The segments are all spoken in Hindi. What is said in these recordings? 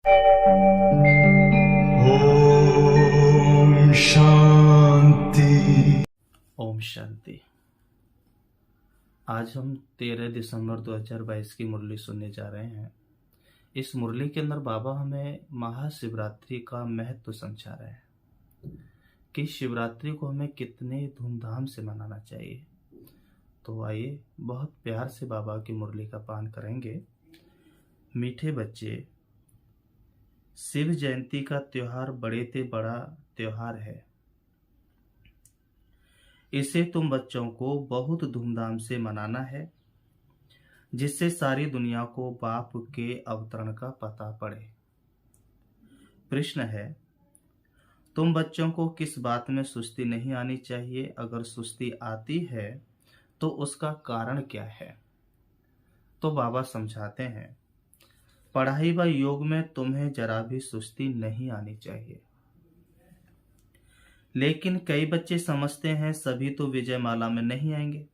ओम शांति। ओम शांति। आज हम 13 दिसंबर 2022 की मुरली सुनने जा रहे हैं। इस मुरली के अंदर बाबा हमें महाशिवरात्रि का महत्व समझा रहे हैं कि शिवरात्रि को हमें कितने धूमधाम से मनाना चाहिए। तो आइए बहुत प्यार से बाबा की मुरली का पान करेंगे। मीठे बच्चे, शिव जयंती का त्योहार बड़े से बड़ा त्योहार है। इसे तुम बच्चों को बहुत धूमधाम से मनाना है, जिससे सारी दुनिया को बाप के अवतरण का पता पड़े। प्रश्न है, तुम बच्चों को किस बात में सुस्ती नहीं आनी चाहिए? अगर सुस्ती आती है तो उसका कारण क्या है? तो बाबा समझाते हैं, पढ़ाई व योग में तुम्हें जरा भी सुस्ती नहीं आनी चाहिए। लेकिन कई बच्चे समझते हैं सभी तो विजयमाला में नहीं आएंगे,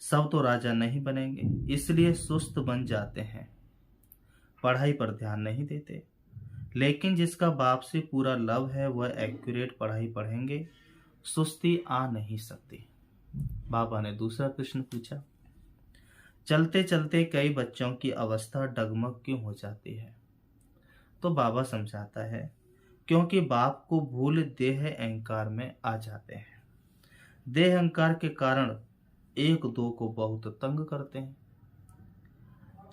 सब तो राजा नहीं बनेंगे, इसलिए सुस्त बन जाते हैं, पढ़ाई पर ध्यान नहीं देते। लेकिन जिसका बाप से पूरा लव है वह एक्यूरेट पढ़ाई पढ़ेंगे, सुस्ती आ नहीं सकती। बाबा ने दूसरा प्रश्न पूछा, चलते चलते कई बच्चों की अवस्था डगमग क्यों हो जाती है? तो बाबा समझाता है, क्योंकि बाप को भूल देह अहंकार में आ जाते हैं। देह अहंकार के कारण एक दो को बहुत तंग करते हैं।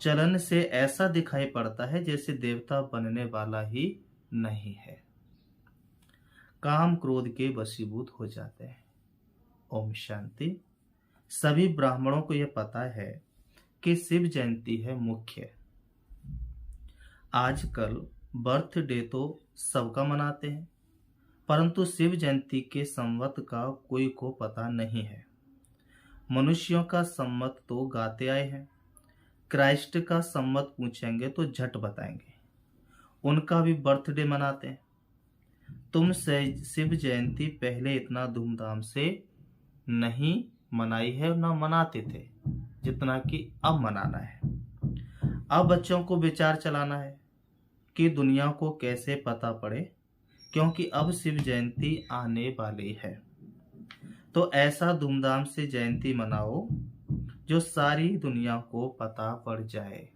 चलन से ऐसा दिखाई पड़ता है जैसे देवता बनने वाला ही नहीं है। काम क्रोध के वशीभूत हो जाते हैं। ओम शांति। सभी ब्राह्मणों को यह पता है कि शिव जयंती है मुख्य। आजकल बर्थडे तो सबका मनाते हैं, परंतु शिव जयंती के संवत का कोई को पता नहीं है। मनुष्यों का संवत तो गाते आए हैं, क्राइस्ट का संवत पूछेंगे तो झट बताएंगे, उनका भी बर्थडे मनाते हैं। तुम शिव जयंती पहले इतना धूमधाम से नहीं मनाई है और न मनाते थे जितना कि अब मनाना है। अब बच्चों को विचार चलाना है कि दुनिया को कैसे पता पड़े, क्योंकि अब शिव जयंती आने वाली है। तो ऐसा धूमधाम से जयंती मनाओ जो सारी दुनिया को पता पड़ जाए।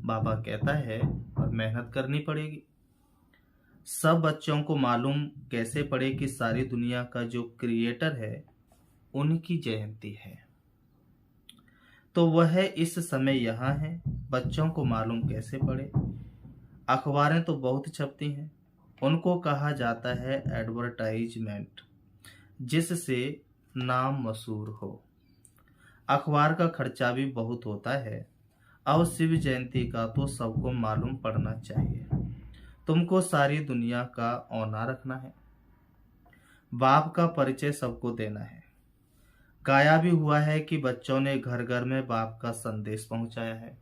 बाबा कहता है और मेहनत करनी पड़ेगी। सब बच्चों को मालूम कैसे पड़े कि सारी दुनिया का जो क्रिएटर है उनकी जयंती है। तो वह इस समय यहाँ है, बच्चों को मालूम कैसे पड़े? अखबारें तो बहुत छपती हैं, उनको कहा जाता है एडवर्टाइजमेंट, जिससे नाम मशहूर हो। अखबार का खर्चा भी बहुत होता है। अब शिव जयंती का तो सबको मालूम पड़ना चाहिए। तुमको सारी दुनिया का औना रखना है, बाप का परिचय सबको देना है। गाया भी हुआ है कि बच्चों ने घर घर में बाप का संदेश पहुंचाया है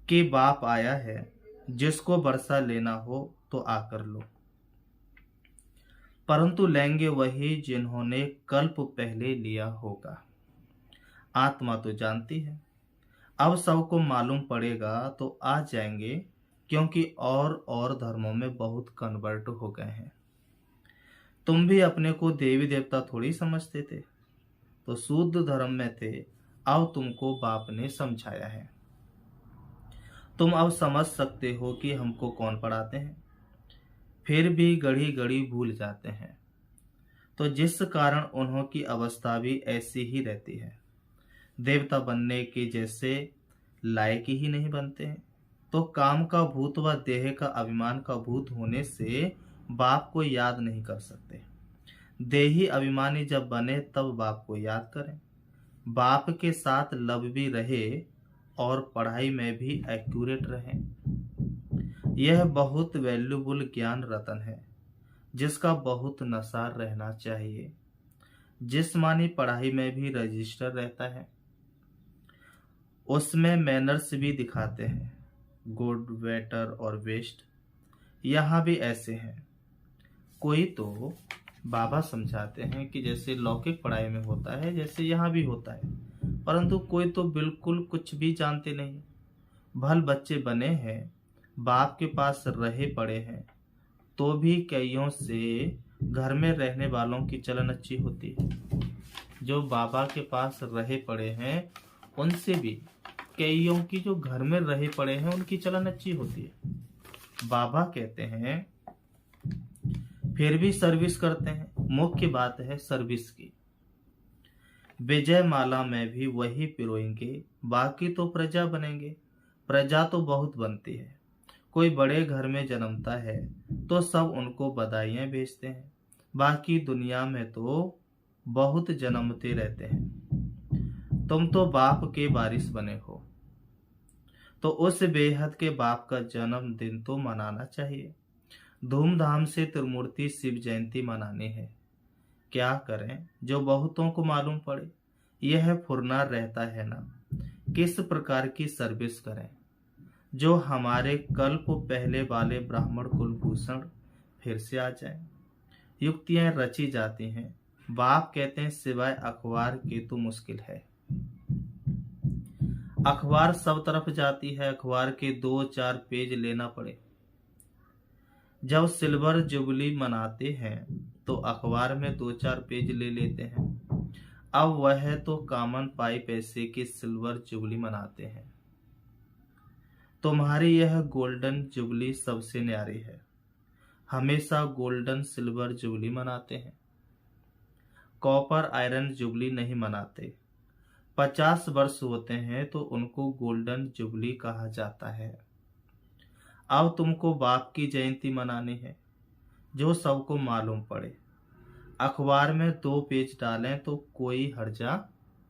कि बाप आया है, जिसको वर्षा लेना हो तो आकर लो। परंतु लेंगे वही जिन्होंने कल्प पहले लिया होगा। आत्मा तो जानती है, अब सबको मालूम पड़ेगा तो आ जाएंगे, क्योंकि और धर्मों में बहुत कन्वर्ट हो गए हैं। तुम भी अपने को देवी देवता थोड़ी समझते थे, तो शुद्ध धर्म में थे, अब तुमको बाप ने समझाया है। तुम अब समझ सकते हो कि हमको कौन पढ़ाते हैं, फिर भी घड़ी घड़ी भूल जाते हैं, तो जिस कारण उन्हों की अवस्था भी ऐसी ही रहती है। देवता बनने के जैसे लायक ही नहीं बनते हैं, तो काम का भूत व देह का अभिमान का भूत होने से बाप को याद नहीं कर सकते। देही अभिमानी जब बने तब बाप को याद करें। बाप के साथ लव भी रहे और पढ़ाई में भी एक्यूरेट रहें। यह बहुत वैल्यूबल ज्ञान रतन है, जिसका बहुत नशा रहना चाहिए। जिस्मानी पढ़ाई में भी रजिस्टर रहता है, उसमें मैनर्स भी दिखाते हैं, गुड, बेटर और बेस्ट। यहाँ भी ऐसे हैं। कोई तो बाबा समझाते हैं कि जैसे लौकिक पढ़ाई में होता है, जैसे यहाँ भी होता है, परंतु कोई तो बिल्कुल कुछ भी जानते नहीं। भल बच्चे बने हैं, बाप के पास रहे पड़े हैं, तो भी कईयों से घर में रहने वालों की चलन अच्छी होती है। जो बाबा के पास रहे पड़े हैं उनसे भी कईयों की जो घर में रहे पड़े हैं उनकी चलन अच्छी होती है। बाबा कहते हैं फिर भी सर्विस करते हैं। मुख्य बात है सर्विस की। विजय माला में भी वही पिरोएंगे, बाकी तो प्रजा बनेंगे। प्रजा तो बहुत बनती है। कोई बड़े घर में जन्मता है तो सब उनको बधाइयां भेजते हैं। बाकी दुनिया में तो बहुत जन्मते रहते हैं। तुम तो बाप के वारिस बने हो, तो उस बेहद के बाप का जन्मदिन तो मनाना चाहिए। धूमधाम से त्रिमूर्ति शिव जयंती मनानी है। क्या करें जो बहुतों को मालूम पड़े। यह फुरना रहता है ना, किस प्रकार की सर्विस करें। जो हमारे कल्प पहले वाले ब्राह्मण कुलभूषण फिर से आ जाएं। युक्तियां रची जाती हैं। बाप कहते हैं सिवाय अखबार के तो मुश्किल है। अखबार सब तरफ जाती है, अखबार के 2-4 पेज लेना पड़े। जब सिल्वर जुबली मनाते हैं तो अखबार में 2-4 पेज ले लेते हैं। अब वह तो कॉमन पाई पैसे की सिल्वर जुबली मनाते हैं। तुम्हारी यह गोल्डन जुबली सबसे न्यारी है। हमेशा गोल्डन सिल्वर जुबली मनाते हैं, कॉपर आयरन जुबली नहीं मनाते। 50 वर्ष होते हैं तो उनको गोल्डन जुबली कहा जाता है। अब तुमको बाप की जयंती मनानी है, जो सबको मालूम पड़े। अखबार में 2 पेज डालें तो कोई हर्जा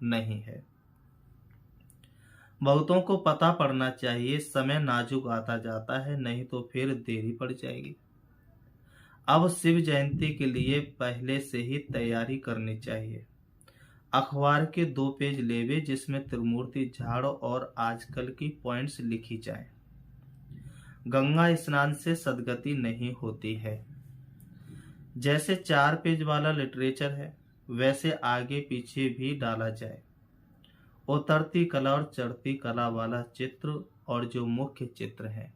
नहीं है। बहुतों को पता पड़ना चाहिए। समय नाजुक आता जाता है, नहीं तो फिर देरी पड़ जाएगी। अब शिव जयंती के लिए पहले से ही तैयारी करनी चाहिए। अखबार के 2 पेज लेवे जिसमें त्रिमूर्ति झाड़ और आजकल की पॉइंट्स लिखी जाए। गंगा स्नान से सदगति नहीं होती है। जैसे 4 पेज वाला लिटरेचर है वैसे आगे पीछे भी डाला जाए। उतरती कला और चढ़ती कला वाला चित्र और जो मुख्य चित्र है।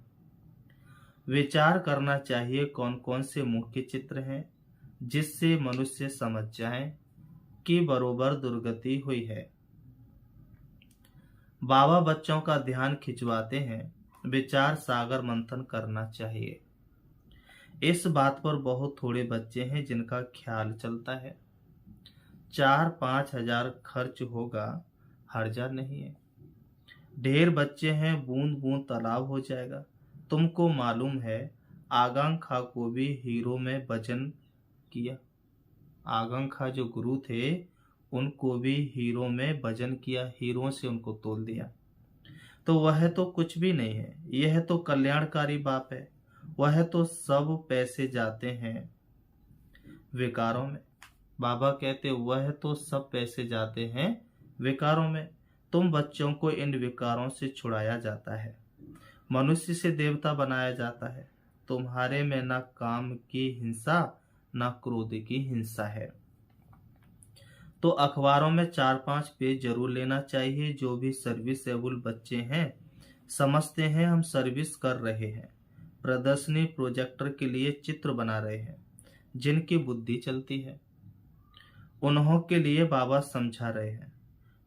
विचार करना चाहिए कौन कौन से मुख्य चित्र हैं, जिससे मनुष्य समझ जाए कि बरोबर दुर्गति हुई है। बाबा बच्चों का ध्यान खिंचवाते हैं। विचार सागर मंथन करना चाहिए। इस बात पर बहुत थोड़े बच्चे हैं जिनका ख्याल चलता है। 4-5 हजार खर्च होगा, हर्जा नहीं है। ढेर बच्चे हैं, बूंद बूंद तालाब हो जाएगा। तुमको मालूम है आगंग खा को भी हीरो में भजन किया। आगंग खा जो गुरु थे उनको भी हीरो में भजन किया, हीरो से उनको तोल दिया। तो वह तो कुछ भी नहीं है। यह तो कल्याणकारी बाप है। वह तो सब पैसे जाते हैं विकारों में। बाबा कहते वह तो सब पैसे जाते हैं विकारों में। तुम बच्चों को इन विकारों से छुड़ाया जाता है, मनुष्य से देवता बनाया जाता है। तुम्हारे में न काम की हिंसा न क्रोध की हिंसा है। तो अखबारों में 4-5 पेज जरूर लेना चाहिए। जो भी सर्विसेबल बच्चे हैं समझते हैं हम सर्विस कर रहे हैं। प्रदर्शनी प्रोजेक्टर के लिए चित्र बना रहे हैं। जिनकी बुद्धि चलती है उन्हों के लिए बाबा समझा रहे हैं।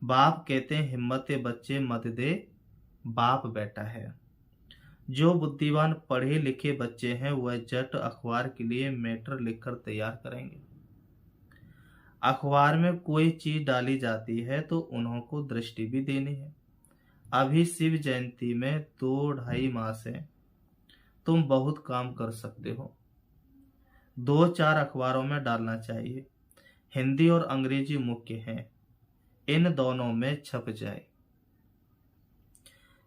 बाप कहते हैं हिम्मते बच्चे मत दे, बाप बैठा है। जो बुद्धिमान पढ़े लिखे बच्चे हैं वह जट अखबार के लिए मैटर लिखकर तैयार करेंगे। अखबार में कोई चीज डाली जाती है तो उन्हों को दृष्टि भी देनी है। अभी शिव जयंती में 2-2.5 मास है। तुम बहुत काम कर सकते हो। 2-4 अखबारों में डालना चाहिए। हिंदी और अंग्रेजी मुख्य हैं, इन दोनों में छप जाए।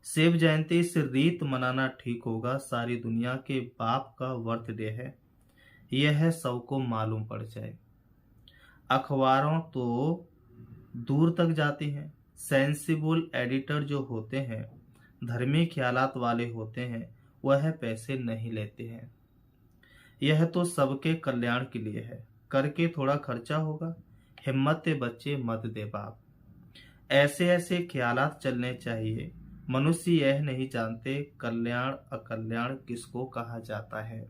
शिव जयंती इस रीत मनाना ठीक होगा। सारी दुनिया के बाप का बर्थडे है, यह सबको मालूम पड़ जाए। अखबारों तो दूर तक जाती हैं। सेंसिबल एडिटर जो होते हैं, धर्मी ख्यालात वाले होते हैं, वह पैसे नहीं लेते हैं। यह तो सबके कल्याण के लिए है। करके थोड़ा खर्चा होगा। हिम्मत बच्चे मत दे बाप। ऐसे ऐसे ख्यालात चलने चाहिए मनुष्य यह नहीं जानते कल्याण अकल्याण किसको कहा जाता है।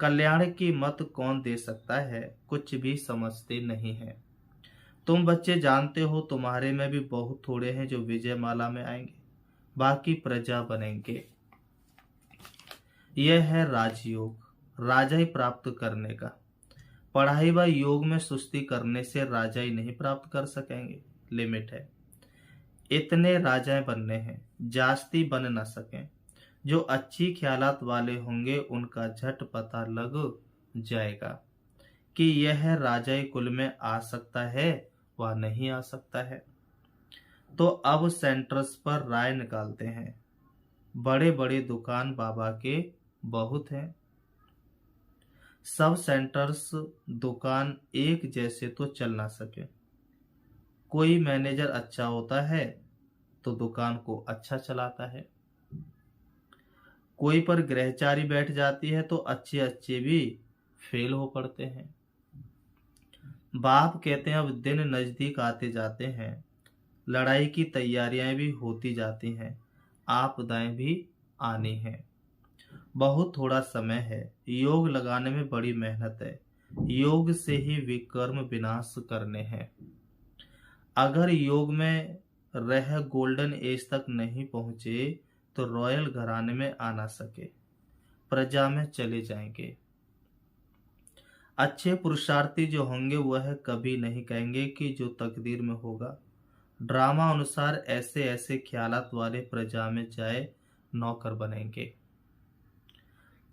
कल्याण की मत कौन दे सकता है, कुछ भी समझते नहीं है। तुम बच्चे जानते हो तुम्हारे में भी बहुत थोड़े हैं जो विजय माला में आएंगे, बाकी प्रजा बनेंगे। यह है राजयोग, राजा ही प्राप्त करने का। पढ़ाई व योग में सुस्ती करने से राजा ही नहीं प्राप्त कर सकेंगे, लिमिट है। इतने राजाएं बनने हैं, जास्ती बन न सकें। जो अच्छी ख्यालात वाले होंगे उनका झट पता लग जाएगा कि यह राजाई कुल में आ सकता है व नहीं आ सकता है। तो अब सेंटर्स पर राय निकालते हैं। बड़े बड़े दुकान बाबा के बहुत हैं। सब सेंटर्स दुकान एक जैसे तो चल ना सके। कोई मैनेजर अच्छा होता है तो दुकान को अच्छा चलाता है, कोई पर गृहचारी बैठ जाती है तो अच्छे अच्छे भी फेल हो पड़ते हैं। बाप कहते हैं अब दिन नजदीक आते जाते हैं, लड़ाई की तैयारियां भी होती जाती हैं, आपदाएं भी आनी हैं। बहुत थोड़ा समय है, योग लगाने में बड़ी मेहनत है। योग से ही विकर्म विनाश करने हैं। अगर योग में रह गोल्डन एज तक नहीं पहुंचे तो रॉयल घराने में आ ना सके, प्रजा में चले जाएंगे। अच्छे पुरुषार्थी जो होंगे वह कभी नहीं कहेंगे कि जो तकदीर में होगा। ड्रामा अनुसार ऐसे ऐसे ख्यालात वाले प्रजा में जाए नौकर बनेंगे।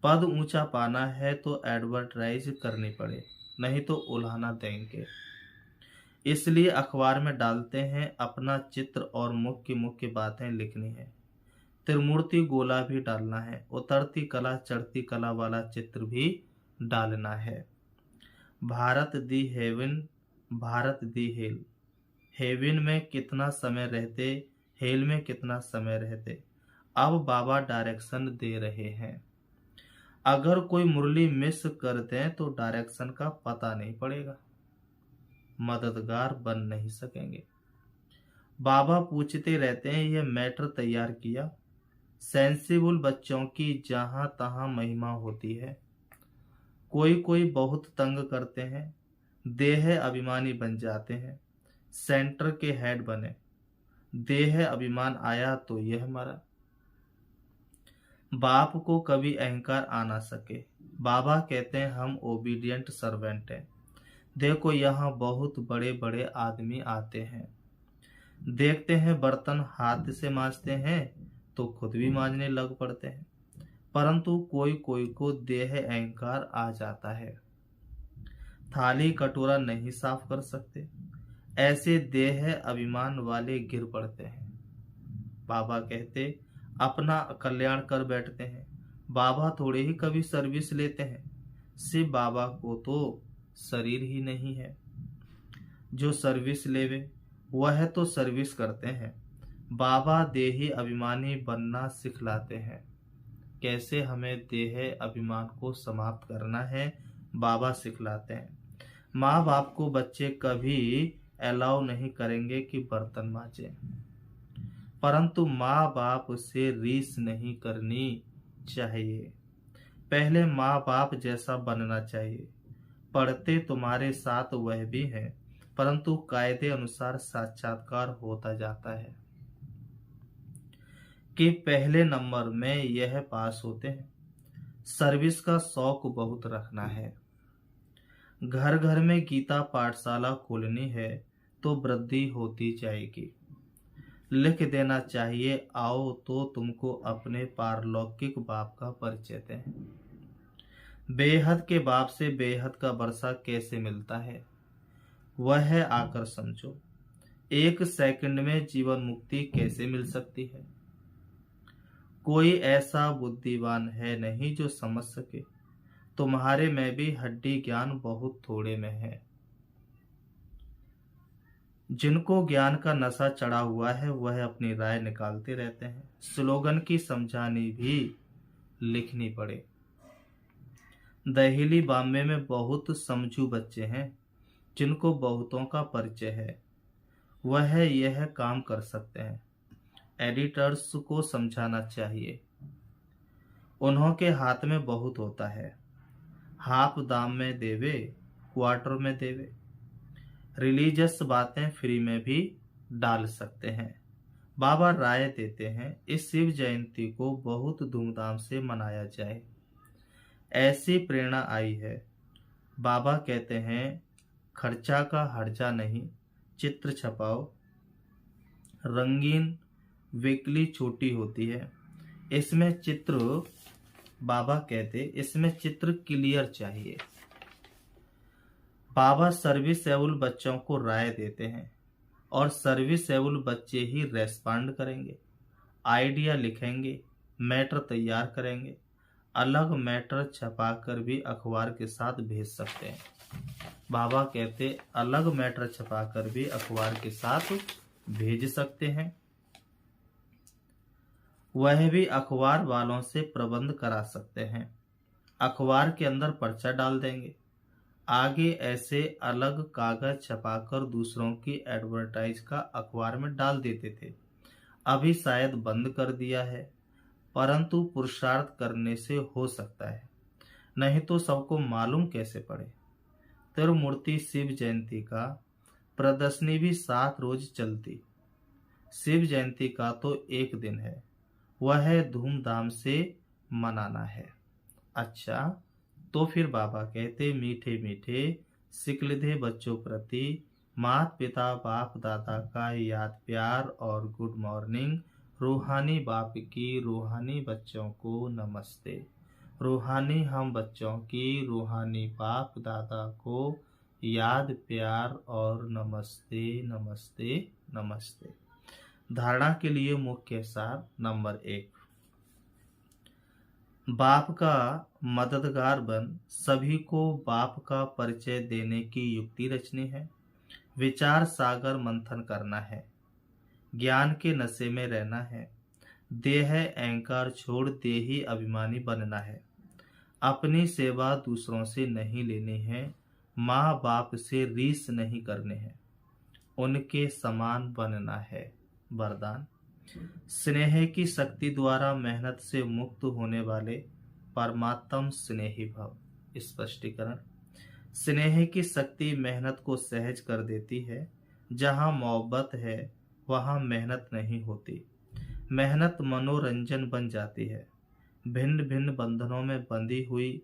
पद ऊंचा पाना है तो एडवर्टाइज करनी पड़े, नहीं तो उल्हाना देंगे। इसलिए अखबार में डालते हैं, अपना चित्र और मुख्य मुख्य बातें लिखनी है। त्रिमूर्ति गोला भी डालना है, उतरती कला चढ़ती कला वाला चित्र भी डालना है। भारत दी हेवन, भारत दी हेल। हेवन में कितना समय रहते, हेल में कितना समय रहते, अब बाबा डायरेक्शन दे रहे हैं। अगर कोई मुरली मिस कर दें तो डायरेक्शन का पता नहीं पड़ेगा, मददगार बन नहीं सकेंगे। बाबा पूछते रहते हैं यह मैटर तैयार किया। सेंसिबल बच्चों की जहां तहां महिमा होती है। कोई कोई बहुत तंग करते हैं, देह अभिमानी बन जाते हैं, सेंटर के हेड बने। देह अभिमान आया तो यह मरा। बाप को कभी अहंकार आ ना सके। बाबा कहते हैं हम ओबीडियंट सर्वेंट हैं। देखो यहाँ बहुत बड़े बड़े आदमी आते हैं, देखते हैं बर्तन हाथ से मांजते हैं तो खुद भी मांजने लग पड़ते हैं, परंतु कोई कोई को देह अहंकार आ जाता है, थाली कटोरा नहीं साफ कर सकते। ऐसे देह अभिमान वाले गिर पड़ते हैं। बाबा कहते अपना कल्याण कर बैठते हैं। बाबा थोड़े ही कभी सर्विस लेते हैं। सिर्फ बाबा को तो शरीर ही नहीं है। जो सर्विस लेवे वह तो सर्विस करते हैं। बाबा देही अभिमानी बनना सिखलाते हैं। कैसे हमें देह अभिमान को समाप्त करना है बाबा सिखलाते हैं। माँ बाप को बच्चे कभी अलाउ नहीं करेंगे कि बर्तन मांजे, परंतु माँ बाप से रीस नहीं करनी चाहिए। पहले माँ बाप जैसा बनना चाहिए। पढ़ते तुम्हारे साथ वह भी है, परंतु कायदे अनुसार साक्षात्कार होता जाता है कि पहले नंबर में यह पास होते हैं। सर्विस का शौक बहुत रखना है। घर घर में गीता पाठशाला खोलनी है तो वृद्धि होती जाएगी। लिख देना चाहिए आओ तो तुमको अपने पारलौकिक बाप का परिचय दें। बेहद के बाप से बेहद का वर्षा कैसे मिलता है वह आकर समझो। एक सेकंड में जीवन मुक्ति कैसे मिल सकती है। कोई ऐसा बुद्धिमान है नहीं जो समझ सके। तुम्हारे में भी हड्डी ज्ञान बहुत थोड़े में है। जिनको ज्ञान का नशा चढ़ा हुआ है वह अपनी राय निकालते रहते हैं। स्लोगन की समझानी भी लिखनी पड़े। दहेली बॉम्बे में बहुत समझू बच्चे हैं जिनको बहुतों का परिचय है। वह यह काम कर सकते हैं। एडिटर्स को समझाना चाहिए। उन्हों के हाथ में बहुत होता है, हाफ दाम में देवे, क्वार्टर में देवे। रिलीजियस बातें फ्री में भी डाल सकते हैं। बाबा राय देते हैं इस शिव जयंती को बहुत धूमधाम से मनाया जाए। ऐसी प्रेरणा आई है। बाबा कहते हैं खर्चा का हर्जा नहीं, चित्र छपाओ। रंगीन वीकली छोटी होती है, इसमें चित्र, बाबा कहते इसमें चित्र क्लियर चाहिए। बाबा सर्विसेबल बच्चों को राय देते हैं और सर्विसेबल बच्चे ही रेस्पॉन्ड करेंगे, आइडिया लिखेंगे, मैटर तैयार करेंगे। अलग मैटर छपाकर भी अखबार के साथ भेज सकते हैं। बाबा कहते अलग मैटर छपाकर भी अखबार के साथ भेज सकते हैं। वह भी अखबार वालों से प्रबंध करा सकते हैं। अखबार के अंदर पर्चा डाल देंगे। आगे ऐसे अलग कागज छपाकर दूसरों की एडवर्टाइज का अखबार में डाल देते थे। अभी शायद बंद कर दिया है, परंतु पुरुषार्थ करने से हो सकता है, नहीं तो सबको मालूम कैसे पड़े। त्रिमूर्ति शिव जयंती का प्रदर्शनी भी 7 रोज चलती। शिव जयंती का तो एक दिन है, वह धूमधाम से मनाना है। अच्छा, तो फिर बाबा कहते मीठे मीठे सिकलिधे बच्चों प्रति माता पिता बाप दादा का याद प्यार और गुड मॉर्निंग। रूहानी बाप की रूहानी बच्चों को नमस्ते। रूहानी हम बच्चों की रूहानी बाप दादा को याद प्यार और नमस्ते नमस्ते नमस्ते। धारणा के लिए मुख्य सार नंबर 1, बाप का मददगार बन सभी को बाप का परिचय देने की युक्ति रचनी है। विचार सागर मंथन करना है। ज्ञान के नशे में रहना है। देह अहंकार छोड़ देही अभिमानी बनना है। अपनी सेवा दूसरों से नहीं लेनी है। माँ बाप से रीस नहीं करने हैं, उनके समान बनना है। वरदान, स्नेह की शक्ति द्वारा मेहनत से मुक्त होने वाले परमात्म स्नेही भव। स्पष्टीकरण, स्नेह की शक्ति मेहनत को सहज कर देती है। जहाँ मोहब्बत है वहाँ मेहनत नहीं होती। मेहनत मनोरंजन बन जाती है। भिन्न भिन्न बंधनों में बंधी हुई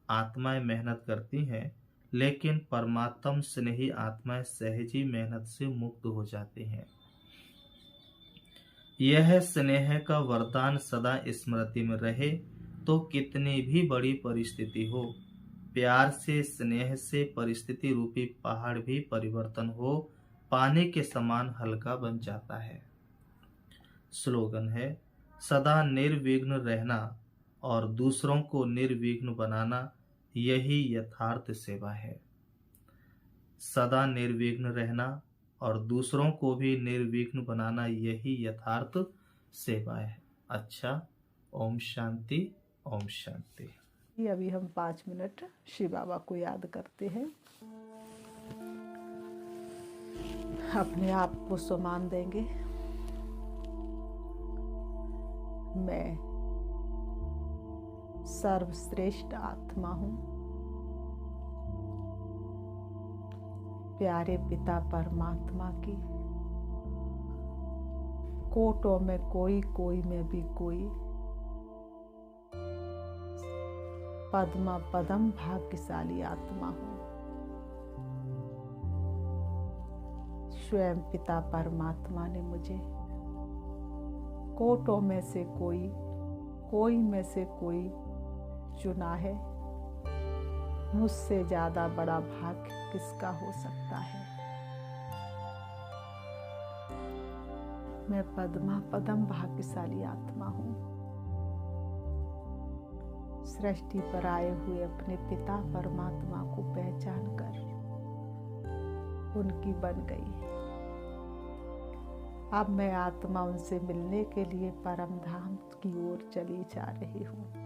आत्माएं मेहनत करती हैं, लेकिन परमात्म स्नेही आत्माएं सहज ही मेहनत से मुक्त हो जाती हैं। यह स्नेह का वरदान सदा स्मृति में रहे तो कितनी भी बड़ी परिस्थिति हो, प्यार से स्नेह से परिस्थिति रूपी पहाड़ भी परिवर्तन हो पानी के समान हल्का बन जाता है। स्लोगन है, सदा निर्विघ्न रहना और दूसरों को निर्विघ्न बनाना, यही यथार्थ सेवा है। सदा निर्विघ्न रहना और दूसरों को भी निर्विघ्न बनाना, यही यथार्थ सेवा है। अच्छा, ओम शांति, ओम शांति। अभी हम 5 मिनट शिव बाबा को याद करते हैं। अपने आप को सम्मान देंगे। मैं सर्वश्रेष्ठ आत्मा हूँ। प्यारे पिता परमात्मा की कोटों में कोई, कोई में भी कोई, पद्मा पदम भाग्यशाली आत्मा हूँ। स्वयं पिता परमात्मा ने मुझे कोटों में से कोई, कोई में से कोई चुना है। मुझसे ज्यादा बड़ा भाग्य किसका हो सकता है। मैं पद्मा पदम भाग्यशाली आत्मा हूँ। सृष्टि पर आए हुए अपने पिता परमात्मा को पहचान कर उनकी बन गई। अब मैं आत्मा उनसे मिलने के लिए परम धाम की ओर चली जा रही हूँ।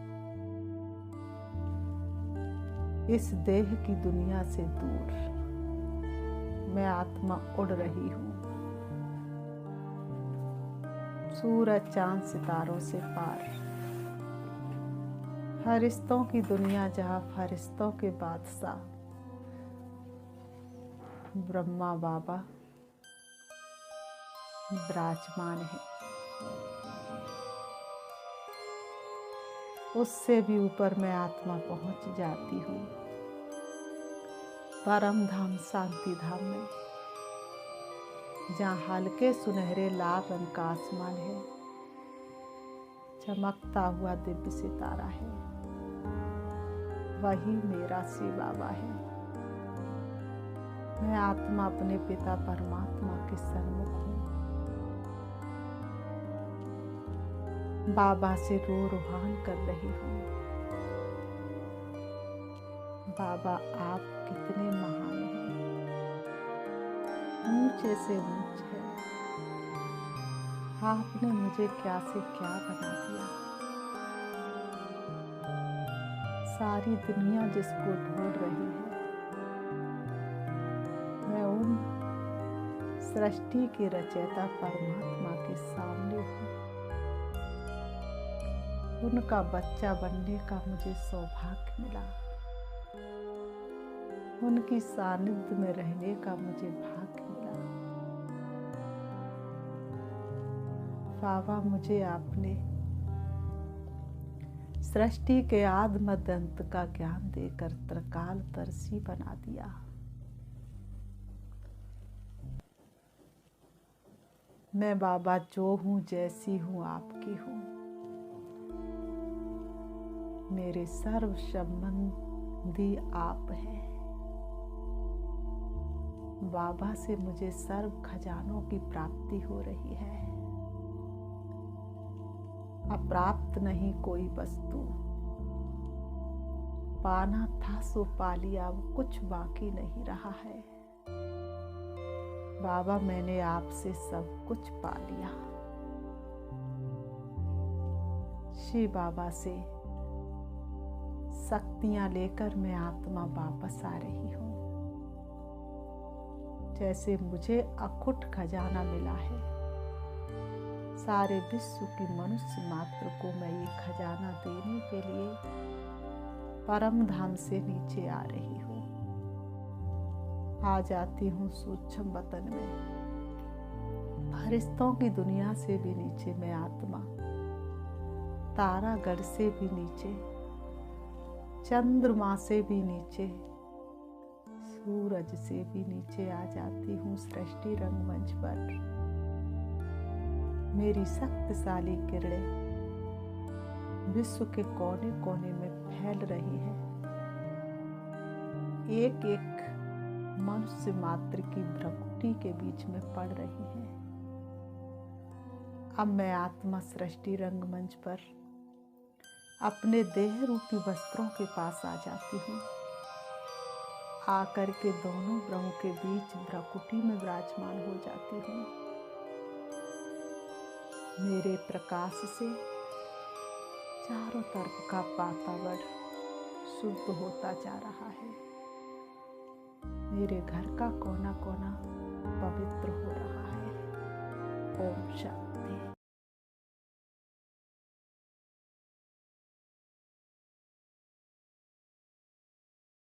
इस देह की दुनिया से दूर मैं आत्मा उड़ रही हूँ। सूरज चांद सितारों से पार, फरिश्तों की दुनिया जहाँ फरिश्तों के बादशाह ब्रह्मा बाबा विराजमान है। उससे भी ऊपर मैं आत्मा पहुंच जाती हूँ परम धाम शांति धाम में, जहाँ हल्के सुनहरे लाल रंग का आसमान है, चमकता हुआ दिव्य सितारा है। वही मेरा शिव बाबा है। मैं आत्मा अपने पिता परमात्मा के सन्मुख हूँ। बाबा से रोहान कर रही हूँ, बाबा आप कितने महान हैं, ऊंचे से ऊंचे हैं। आपने मुझे क्या से क्या बना दिया। सारी दुनिया जिसको ढूंढ रही है, मैं उन सृष्टि के रचयिता परमात्मा के सामने हूँ। उनका बच्चा बनने का मुझे सौभाग्य मिला। उनकी सानिध्य में रहने का मुझे भाग्य मिला। बाबा मुझे आपने सृष्टि के आदि मध्य अंत का ज्ञान देकर त्रिकालदर्शी बना दिया। मैं बाबा जो हूँ, जैसी हूँ, आपकी हूँ। मेरे सर्व संबंधी आप हैं। बाबा से मुझे सर्व खजानों की प्राप्ति हो रही है। अप्राप्त नहीं कोई वस्तु, पाना था सो पा लिया, अब कुछ बाकी नहीं रहा है। बाबा मैंने आपसे सब कुछ पा लिया। शिव बाबा से शक्तियां लेकर मैं आत्मा वापस आ रही हूँ। जैसे मुझे अखुट खजाना मिला है, सारे विश्व की मनुष्य मात्र को मैं ये खजाना देने के लिए परम धाम से नीचे आ रही हूँ। आ जाती हूँ सूक्ष्म वतन में, फरिश्तों की दुनिया से भी नीचे मैं आत्मा, तारागढ़ से भी नीचे, चंद्रमा से भी नीचे, सूरज से भी नीचे आ जाती हूँ सृष्टि रंगमंच पर। मेरी शक्तिशाली किरणें विश्व के कोने कोने में फैल रही है। एक एक मनुष्य मात्र की भ्रकुटी के बीच में पड़ रही है। अब मैं आत्मा सृष्टि रंगमंच पर अपने देह रूपी वस्त्रों के पास आ जाती हूँ। आकर के दोनों ग्रहों के बीच भ्रकुटी में विराजमान हो जाती हूँ। मेरे प्रकाश से चारों तरफ का वातावरण शुद्ध होता जा रहा है। मेरे घर का कोना कोना पवित्र हो रहा है। ओम शांति।